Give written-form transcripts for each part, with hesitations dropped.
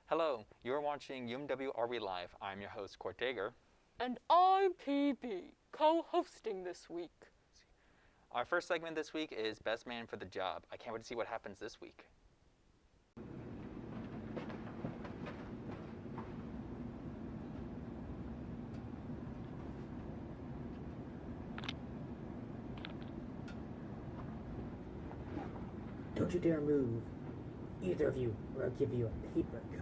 Hello, you're watching UMW Hurley Live. I'm your host, Court Dager. And I'm PB, co-hosting this week. Our first segment this week is Best Man for the Job. I can't wait to see what happens this week. Don't you dare move, either of you, or I'll give you a paper cut.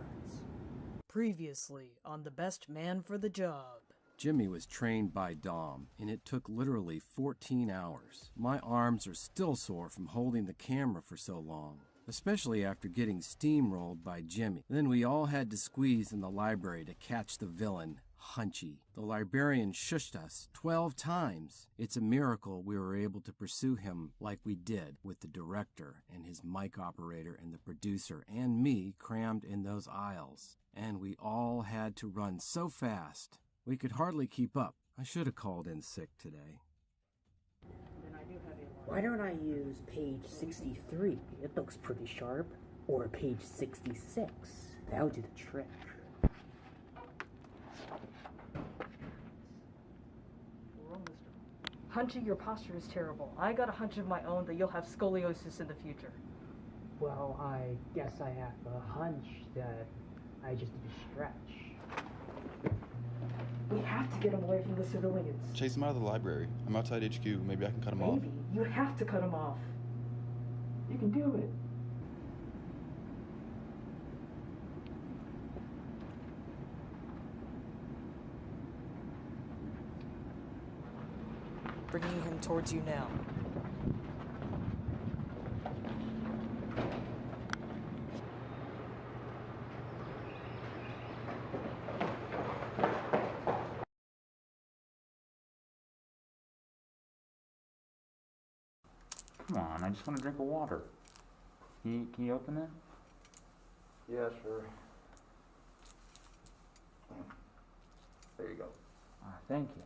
Previously on the Best Man for the Job. Jimmy was trained by Dom, and it took literally 14 hours. My arms are still sore from holding the camera for so long, especially after getting steamrolled by Jimmy. Then we all had to squeeze in the library to catch the villain, Hunchy. The librarian shushed us 12 times. It's a miracle we were able to pursue him like we did, with the director and his mic operator and the producer and me crammed in those aisles. And we all had to run so fast, we could hardly keep up. I should have called in sick today. Why don't I use page 63? It looks pretty sharp. Or page 66. That'll do the trick. Hunchy, your posture is terrible. I got a hunch of my own that you'll have scoliosis in the future. Well, I guess I have a hunch that I just need to stretch. We have to get him away from the civilians. Chase him out of the library. I'm outside HQ. Maybe I can cut him off. Maybe. You have to cut him off. You can do it. Bringing him towards you now. Come on, I just want a drink of water. Can you open it? Yeah, sure. There you go. Thank you.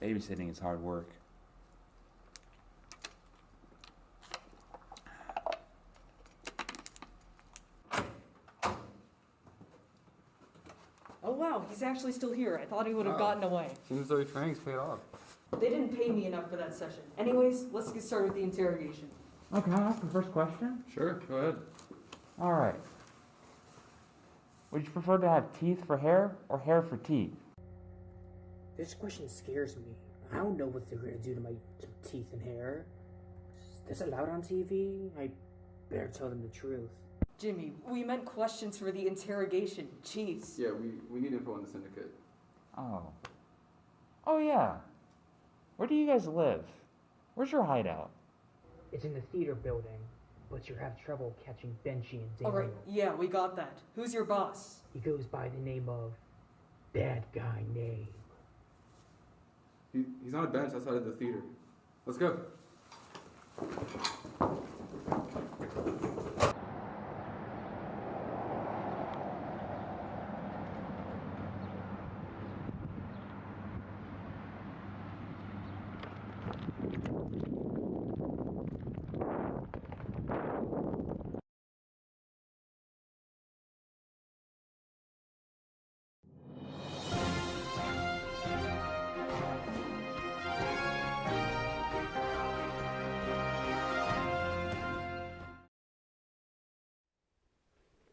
Babysitting is hard work. Oh wow, he's actually still here. I thought he would have gotten away. Seems as though your training's paid off. They didn't pay me enough for that session. Anyways, let's get started with the interrogation. Oh, can I ask the first question? Sure, go ahead. All right. Would you prefer to have teeth for hair or hair for teeth? This question scares me. I don't know what they're gonna do to my teeth and hair. Is this allowed on TV? I better tell them the truth. Jimmy, we meant questions for the interrogation. Jeez. Yeah, we need info on the syndicate. Oh. Oh yeah. Where do you guys live? Where's your hideout? It's in the theater building, but you have trouble catching Benchy and Daniel. Alright, yeah, we got that. Who's your boss? He goes by the name of Bad Guy Name. He's on a bench outside of the theater. Let's go.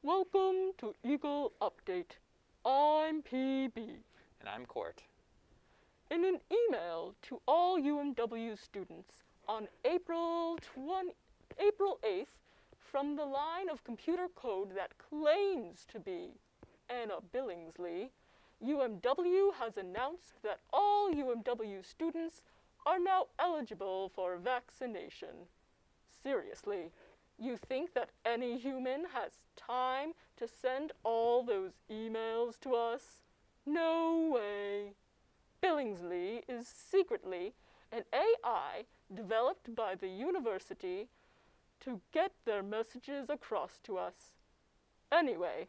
Welcome to Eagle Update. I'm PB. And I'm Court. In an email to all UMW students on April April 8th, from the line of computer code that claims to be Anna Billingsley, UMW has announced that all UMW students are now eligible for vaccination. Seriously, you think that any human has time to send all those emails to us? No way. Billingsley is secretly an AI developed by the university to get their messages across to us. Anyway,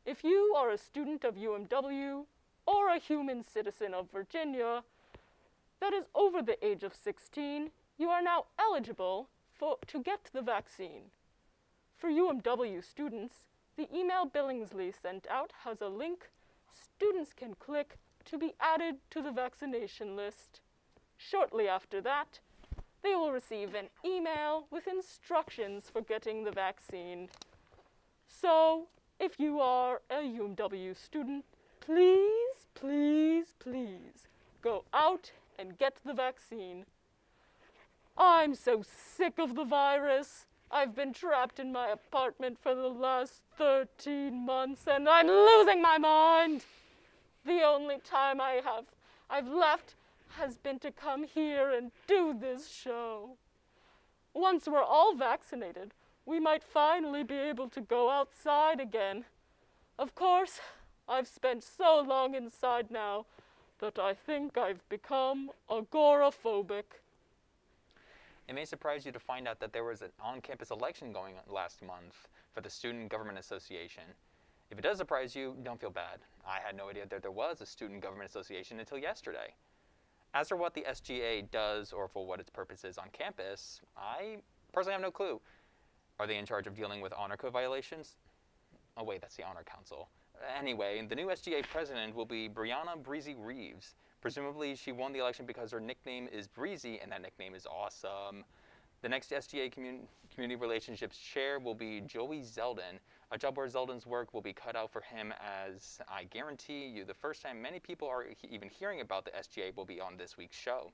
if you are a student of UMW or a human citizen of Virginia that is over the age of 16, you are now eligible to get the vaccine. For UMW students, the email Billingsley sent out has a link students can click to be added to the vaccination list. Shortly after that, they will receive an email with instructions for getting the vaccine. So, if you are a UMW student, please, please, please go out and get the vaccine. I'm so sick of the virus. I've been trapped in my apartment for the last 13 months and I'm losing my mind. The only time I've left has been to come here and do this show. Once we're all vaccinated, we might finally be able to go outside again. Of course, I've spent so long inside now that I think I've become agoraphobic. It may surprise you to find out that there was an on-campus election going on last month for the Student Government Association. If it does surprise you, don't feel bad. I had no idea that there was a Student Government Association until yesterday. As for what the SGA does or for what its purpose is on campus, I personally have no clue. Are they in charge of dealing with honor code violations? Oh wait, that's the Honor Council. Anyway, the new SGA president will be Brianna Breezy Reeves. Presumably, she won the election because her nickname is Breezy, and that nickname is awesome. The next SGA Community Relationships chair will be Joey Zeldin, a job where Zeldin's work will be cut out for him, as I guarantee you the first time many people are even hearing about the SGA will be on this week's show.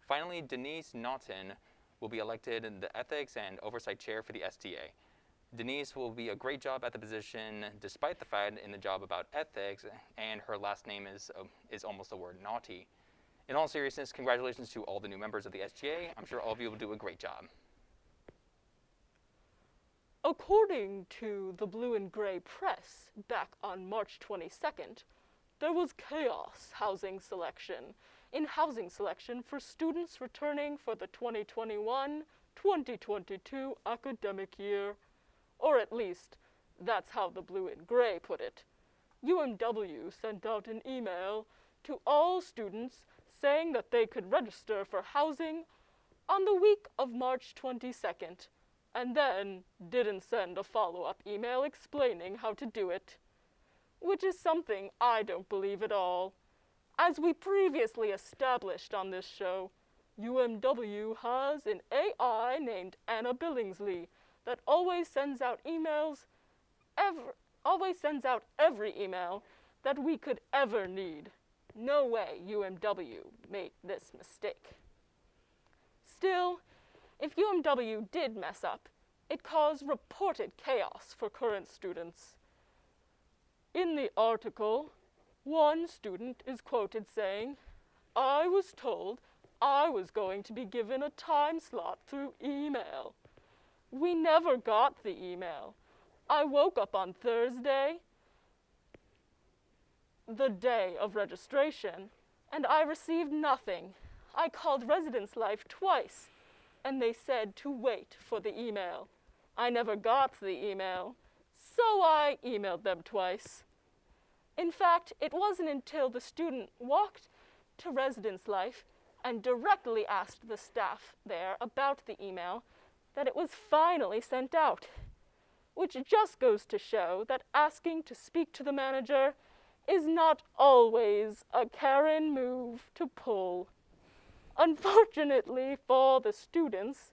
Finally, Denise Naughton will be elected the Ethics and Oversight Chair for the STA. Denise will be a great job at the position, despite the fact in the job about ethics, and her last name is almost the word naughty. In all seriousness, congratulations to all the new members of the SGA. I'm sure all of you will do a great job. According to the Blue and Gray Press, back on March 22nd, there was chaos in housing selection for students returning for the 2021-2022 academic year. Or at least, that's how the Blue and Gray put it. UMW sent out an email to all students saying that they could register for housing on the week of March 22nd, and then didn't send a follow-up email explaining how to do it. Which is something I don't believe at all. As we previously established on this show, UMW has an AI named Anna Billingsley that always sends out every email that we could ever need. No way UMW made this mistake. Still, if UMW did mess up, it caused reported chaos for current students. In the article, one student is quoted saying, "I was told I was going to be given a time slot through email. We never got the email. I woke up on Thursday, the day of registration, and I received nothing. I called Residence Life twice, and they said to wait for the email. I never got the email, so I emailed them twice. In fact, it wasn't until the student walked to Residence Life and directly asked the staff there about the email that it was finally sent out, which just goes to show that asking to speak to the manager is not always a Karen move to pull. Unfortunately for the students,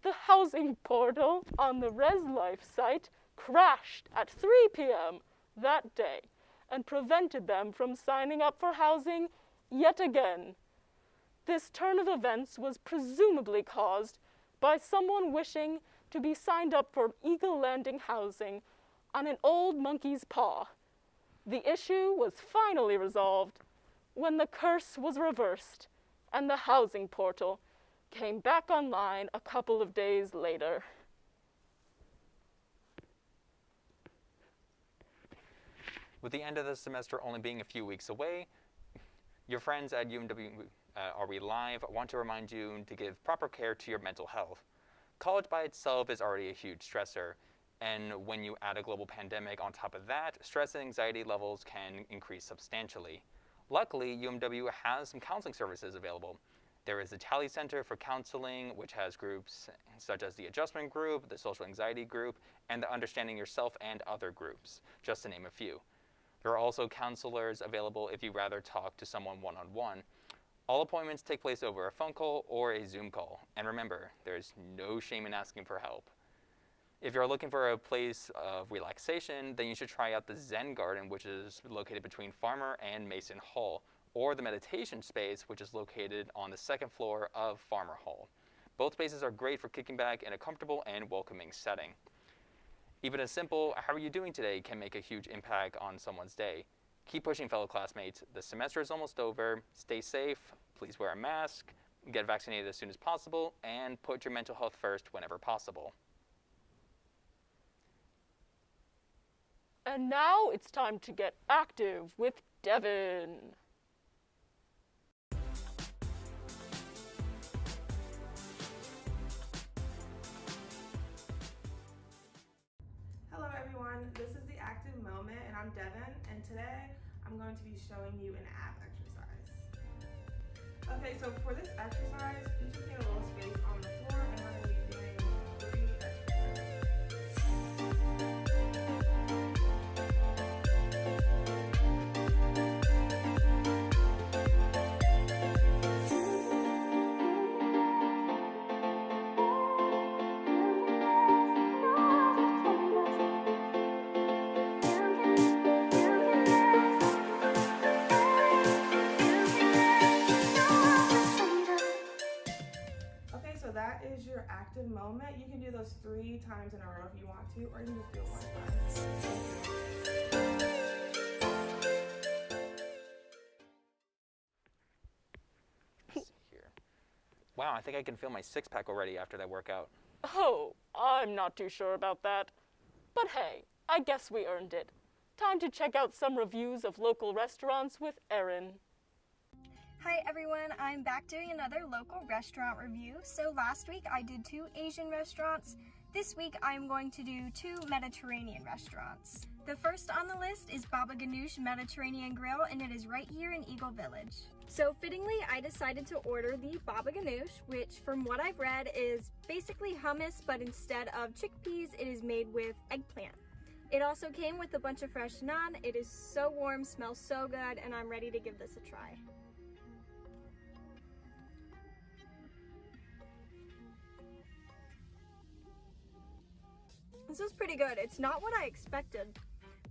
the housing portal on the ResLife site crashed at 3 p.m. that day and prevented them from signing up for housing yet again. This turn of events was presumably caused by someone wishing to be signed up for Eagle Landing housing on an old monkey's paw. The issue was finally resolved when the curse was reversed and the housing portal came back online a couple of days later. With the end of the semester only being a few weeks away, your friends at UMW Are We Live want to remind you to give proper care to your mental health. College by itself is already a huge stressor, and when you add a global pandemic on top of that, stress and anxiety levels can increase substantially. Luckily, UMW has some counseling services available. There is the Tally Center for Counseling, which has groups such as the Adjustment Group, the Social Anxiety Group, and the Understanding Yourself and Other groups, just to name a few. There are also counselors available if you'd rather talk to someone one-on-one. All appointments take place over a phone call or a Zoom call. And remember, there's no shame in asking for help. If you're looking for a place of relaxation, then you should try out the Zen Garden, which is located between Farmer and Mason Hall, or the Meditation Space, which is located on the second floor of Farmer Hall. Both spaces are great for kicking back in a comfortable and welcoming setting. Even a simple, "How are you doing today?" can make a huge impact on someone's day. Keep pushing, fellow classmates. The semester is almost over. Stay safe, please wear a mask, get vaccinated as soon as possible, and put your mental health first whenever possible. And now it's time to get active with Devin. Hello everyone, this is the Active Moment and I'm Devin, and today I'm going to be showing you an ab exercise. Okay, so for this exercise, you just need a little space on the floor and we're going to be doing 3 exercises. So that is your active moment. You can do those 3 times in a row if you want to, or you can just do it one time. Here. Wow, I think I can feel my six-pack already after that workout. Oh, I'm not too sure about that. But hey, I guess we earned it. Time to check out some reviews of local restaurants with Erin. Hi everyone, I'm back doing another local restaurant review. So last week I did 2 Asian restaurants. This week I'm going to do 2 Mediterranean restaurants. The first on the list is Baba Ganoush Mediterranean Grill, and it is right here in Eagle Village. So fittingly, I decided to order the Baba Ganoush, which from what I've read is basically hummus, but instead of chickpeas, it is made with eggplant. It also came with a bunch of fresh naan. It is so warm, smells so good, and I'm ready to give this a try. This is pretty good. It's not what I expected,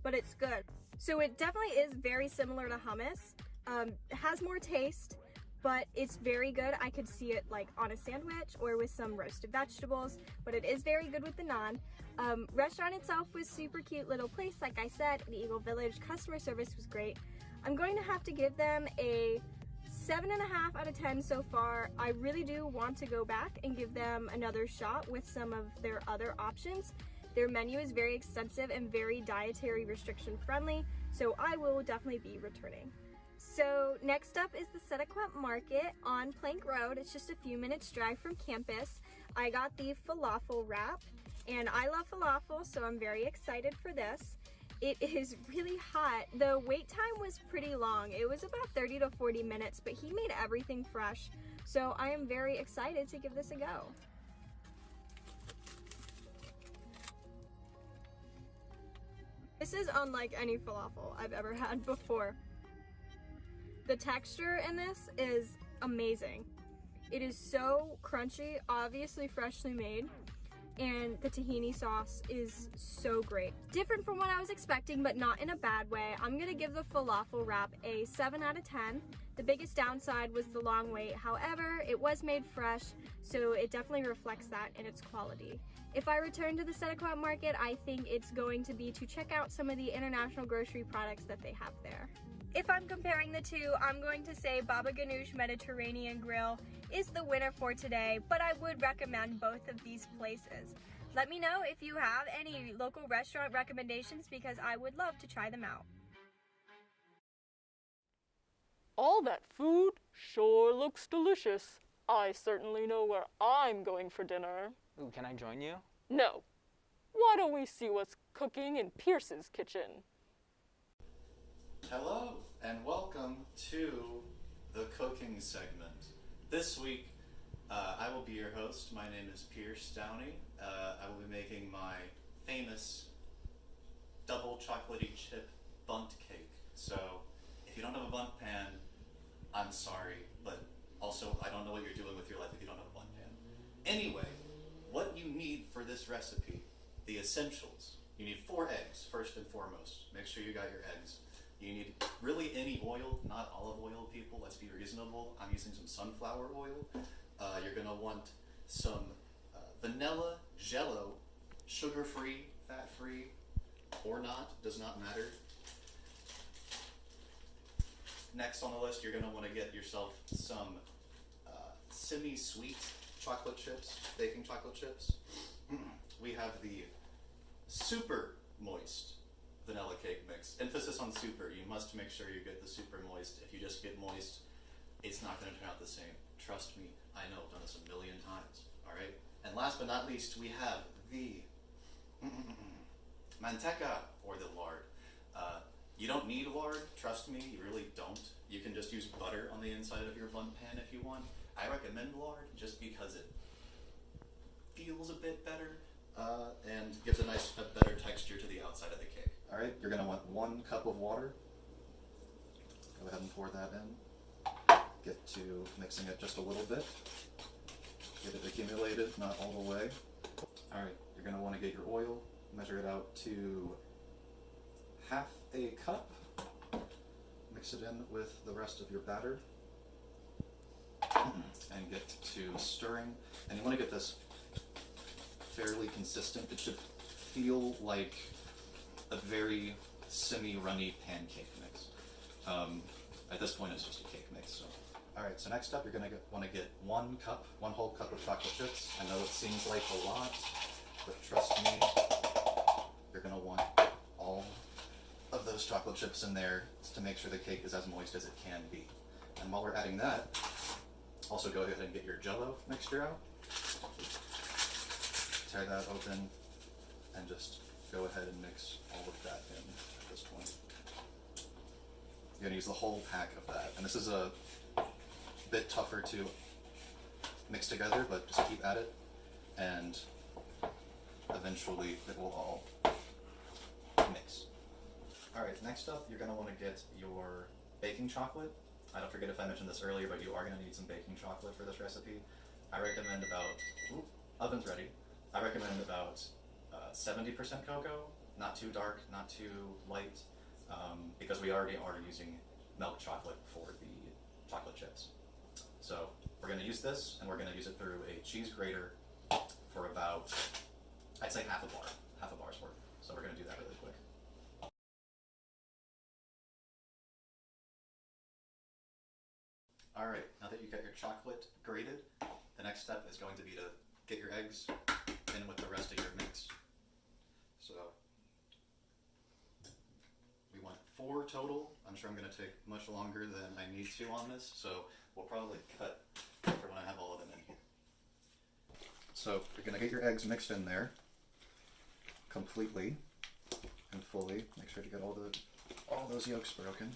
but it's good. So it definitely is very similar to hummus. It has more taste, but it's very good. I could see it like on a sandwich or with some roasted vegetables, but it is very good with the naan. Restaurant itself was super cute little place, like I said, in Eagle Village. Customer service was great. I'm going to have to give them a 7.5 out of 10 so far. I really do want to go back and give them another shot with some of their other options. Their menu is very extensive and very dietary restriction friendly, so I will definitely be returning. So next up is the Sedequat Market on Plank Road. It's just a few minutes drive from campus. I got the falafel wrap, and I love falafel, so I'm very excited for this. It is really hot. The wait time was pretty long. It was about 30 to 40 minutes, but he made everything fresh, so I am very excited to give this a go. This is unlike any falafel I've ever had before. The texture in this is amazing. It is so crunchy, obviously freshly made, and the tahini sauce is so great. Different from what I was expecting, but not in a bad way. I'm gonna give the falafel wrap a 7 out of 10. The biggest downside was the long wait. However, it was made fresh, so it definitely reflects that in its quality. If I return to the Seneca market, I think it's going to be to check out some of the international grocery products that they have there. If I'm comparing the two, I'm going to say Baba Ganoush Mediterranean Grill is the winner for today, but I would recommend both of these places. Let me know if you have any local restaurant recommendations because I would love to try them out. All that food sure looks delicious. I certainly know where I'm going for dinner. Ooh, can I join you? No. Why don't we see what's cooking in Pierce's kitchen? Hello, and welcome to the cooking segment. This week, I will be your host. My name is Pierce Downey. I will be making my famous double chocolatey chip bundt cake. So, if you don't have a bundt pan, I'm sorry, but also I don't know what you're doing with your life if you don't have a bundt pan. Anyway, what you need for this recipe, the essentials. You need 4 eggs, first and foremost. Make sure you got your eggs. You need really any oil, not olive oil, people. Let's be reasonable. I'm using some sunflower oil. You're gonna want some vanilla Jell-O, sugar-free, fat-free, or not, does not matter. Next on the list, you're gonna wanna get yourself some semi-sweet chocolate chips, baking chocolate chips. We have the super moist vanilla cake mix. Emphasis on super. You must make sure you get the super moist. If you just get moist, it's not going to turn out the same. Trust me, I know, I've done this a million times. All right. And last but not least, we have the manteca, or the lard. You don't need lard. Trust me, you really don't. You can just use butter on the inside of your bundt pan if you want. I recommend lard just because it feels a bit better and gives a better texture to the outside of the cake. All right, you're gonna want 1 cup of water. Go ahead and pour that in. Get to mixing it just a little bit. Get it accumulated, not all the way. All right, you're gonna wanna get your oil, measure it out to 1/2 a cup. Mix it in with the rest of your batter. And get to stirring. And you wanna get this fairly consistent. It should feel like a very semi-runny pancake mix. At this point, it's just a cake mix. So, all right. So next up, you're gonna want to get 1 whole cup of chocolate chips. I know it seems like a lot, but trust me, you're gonna want all of those chocolate chips in there to make sure the cake is as moist as it can be. And while we're adding that, also go ahead and get your Jell-O mixture out. Tear that open and just go ahead and mix all of that in at this point. You're gonna use the whole pack of that. And this is a bit tougher to mix together, but just keep at it and eventually it will all mix. All right, next up, you're gonna wanna get your baking chocolate. I don't forget if I mentioned this earlier, but you are gonna need some baking chocolate for this recipe. I recommend about, oven's ready. I recommend about 70% cocoa, not too dark, not too light, because we already are using milk chocolate for the chocolate chips. So we're gonna use this, and we're gonna use it through a cheese grater for about, I'd say half a bar's worth. So we're gonna do that really quick. All right, now that you got your chocolate grated, the next step is going to be to get your eggs in with the rest of your mix. So we want 4 total. I'm sure I'm going to take much longer than I need to on this, so we'll probably cut for when I have all of them in here. So you're going to get your eggs mixed in there completely and fully. Make sure to get all those yolks broken.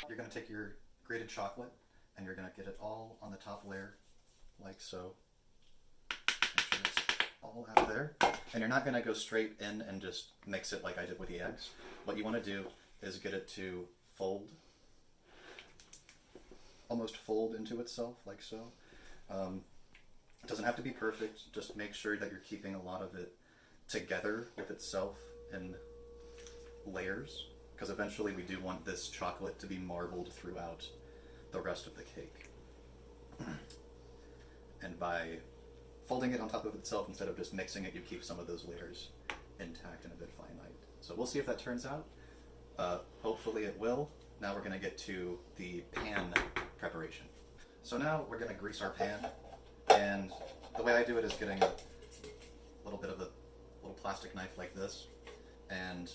You're going to take your grated chocolate and you're going to get it all on the top layer, like so. Make sure it's all out there. And you're not going to go straight in and just mix it like I did with the eggs. What you want to do is get it to fold, almost fold into itself, like so. It doesn't have to be perfect, just make sure that you're keeping a lot of it together with itself in layers, because eventually we do want this chocolate to be marbled throughout the rest of the cake. And by folding it on top of itself instead of just mixing it, you keep some of those layers intact and a bit finite. So we'll see if that turns out. Hopefully it will. Now we're going to get to the pan preparation. So now we're going to grease our pan, and the way I do it is getting a little bit of a little plastic knife like this, and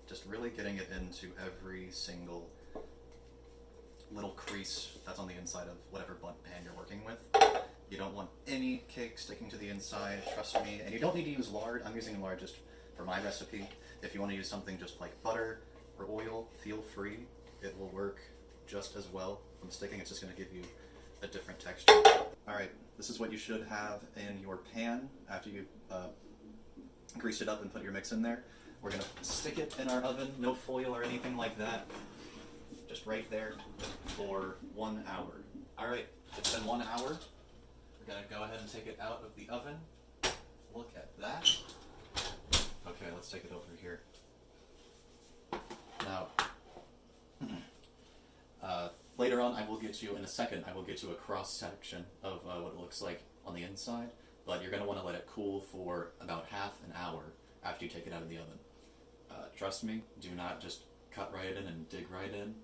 just really getting it into every single little crease that's on the inside of whatever blunt pan you're working with. You don't want any cake sticking to the inside, trust me, and you don't need to use lard. I'm using lard just for my recipe. If you want to use something just like butter or oil, feel free. It will work just as well from sticking. It's just going to give you a different texture. Alright, this is what you should have in your pan after you've greased it up and put your mix in there. We're going to stick it in our oven, no foil or anything like that. Just right there for 1 hour. Alright, it's been 1 hour. We're going to go ahead and take it out of the oven. Look at that. Okay, let's take it over here. Now, later on, I will get you, in a second, I will get you a cross-section of what it looks like on the inside, but you're going to want to let it cool for about half an hour after you take it out of the oven. Trust me, do not just cut right in and dig right in.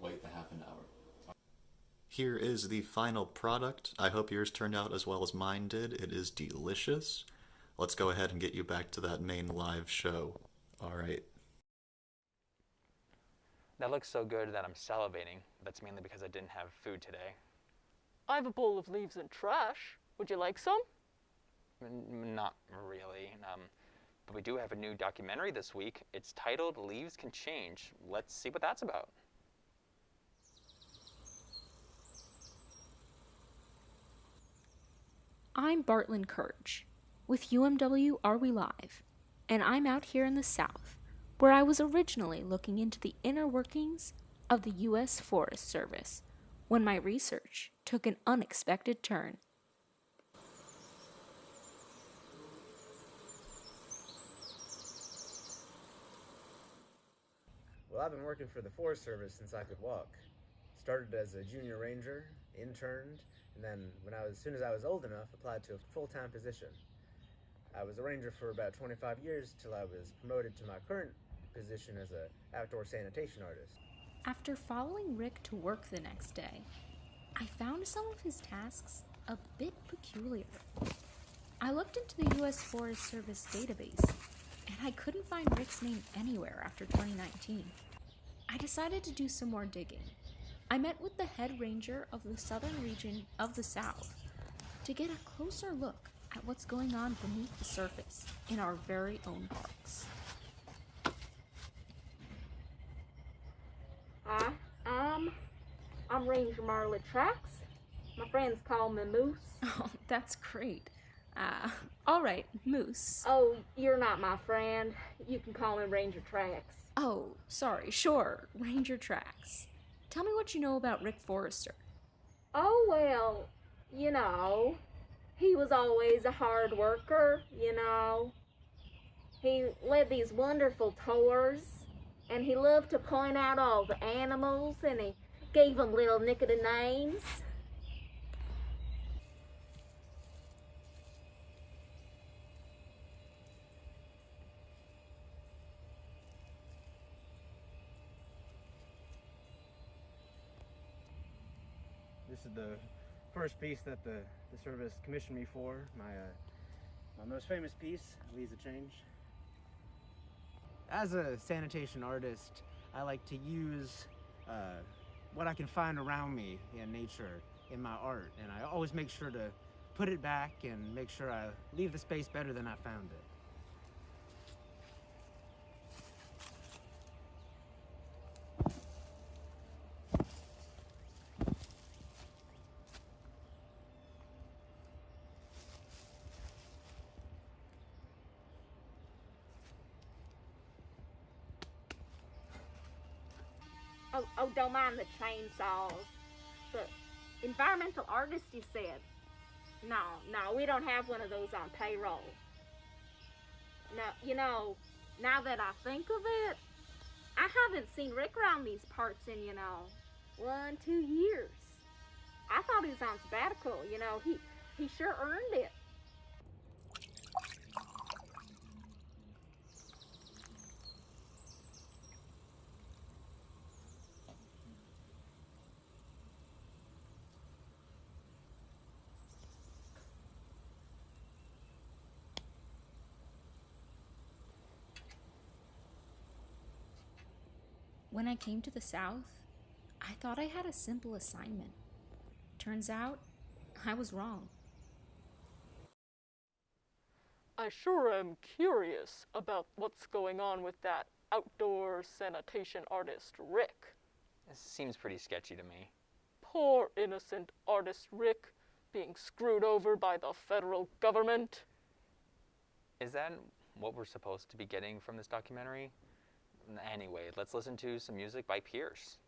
Wait the half an hour. Here is the final product. I hope yours turned out as well as mine did. It is delicious. Let's go ahead and get you back to that main live show. All right. That looks so good that I'm salivating. That's mainly because I didn't have food today. I have a bowl of leaves and trash. Would you like some? Not really. But we do have a new documentary this week. It's titled Leaves Can Change. Let's see what that's about. I'm Bartlin Courage with UMW Are We Live, and I'm out here in the South, where I was originally looking into the inner workings of the U.S. Forest Service when my research took an unexpected turn. Well, I've been working for the Forest Service since I could walk. Started as a junior ranger, interned, and then as soon as I was old enough, applied to a full-time position. I was a ranger for about 25 years till I was promoted to my current position as an outdoor sanitation artist. After following Rick to work the next day, I found some of his tasks a bit peculiar. I looked into the U.S. Forest Service database, and I couldn't find Rick's name anywhere after 2019. I decided to do some more digging. I met with the head ranger of the southern region of the South to get a closer look at what's going on beneath the surface in our very own parks. Hi, I'm Ranger Marla Trax. My friends call me Moose. Oh, that's great. All right, Moose. Oh, you're not my friend. You can call me Ranger Trax. Oh, sorry, sure, Ranger Trax. Tell me what you know about Rick Forrester. Oh, well, he was always a hard worker, He led these wonderful tours, and he loved to point out all the animals, and he gave them little nickety names. This is the first piece that the service commissioned me for. My most famous piece, Leaves a Change. As a sanitation artist, I like to use what I can find around me in nature in my art, and I always make sure to put it back and make sure I leave the space better than I found it. Oh, don't mind the chainsaws. But environmental artist, you said? No, we don't have one of those on payroll. Now, now that I think of it, I haven't seen Rick around these parts in, 1-2 years. I thought he was on sabbatical, he sure earned it. When I came to the South, I thought I had a simple assignment. Turns out, I was wrong. I sure am curious about what's going on with that outdoor sanitation artist, Rick. This seems pretty sketchy to me. Poor innocent artist Rick, being screwed over by the federal government. Is that what we're supposed to be getting from this documentary? Anyway, let's listen to some music by Pierce.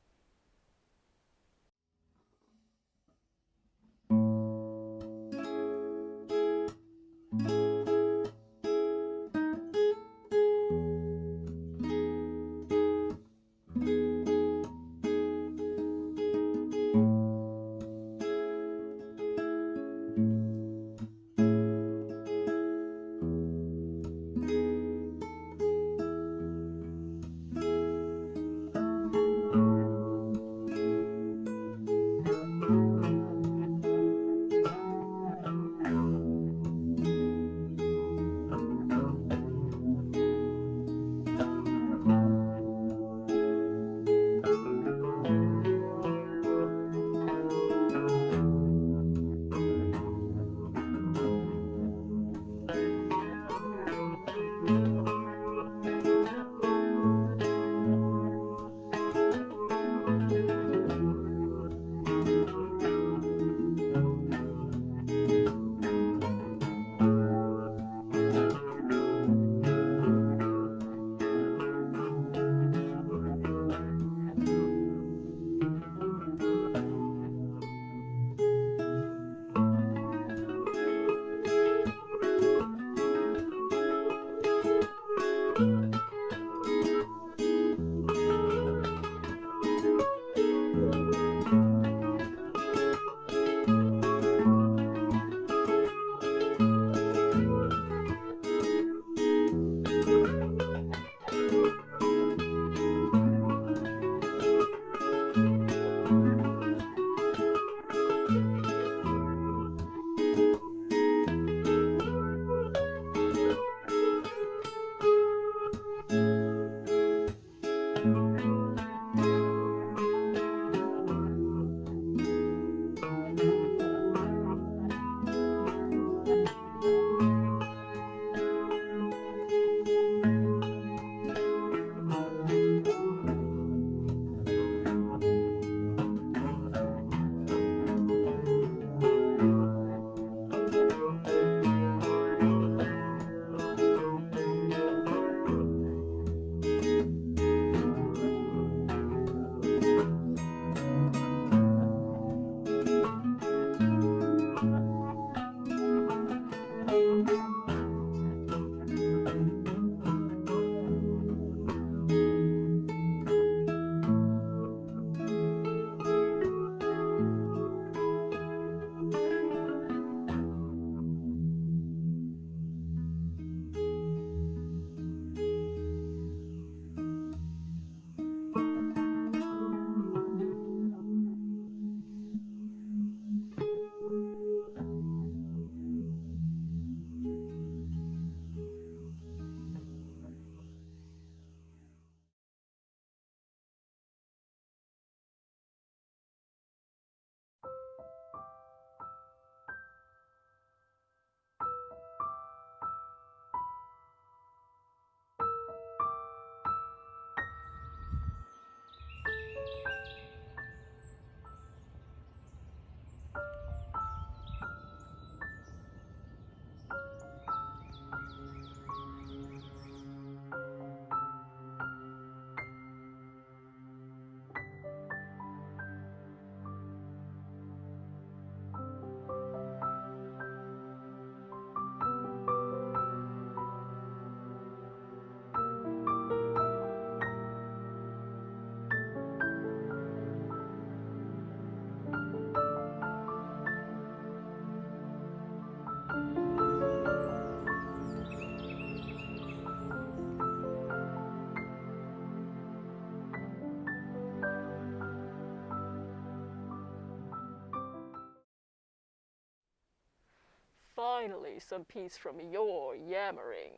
Finally, some peace from your yammering.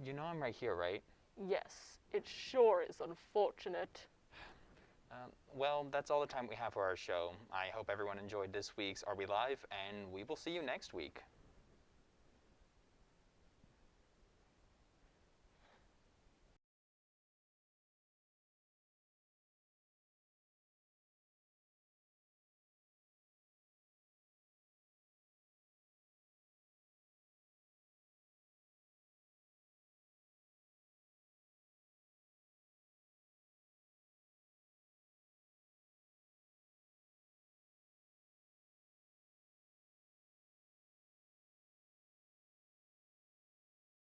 You know I'm right here, right? Yes, it sure is unfortunate. Well, that's all the time we have for our show. I hope everyone enjoyed this week's Are We Live, and we will see you next week.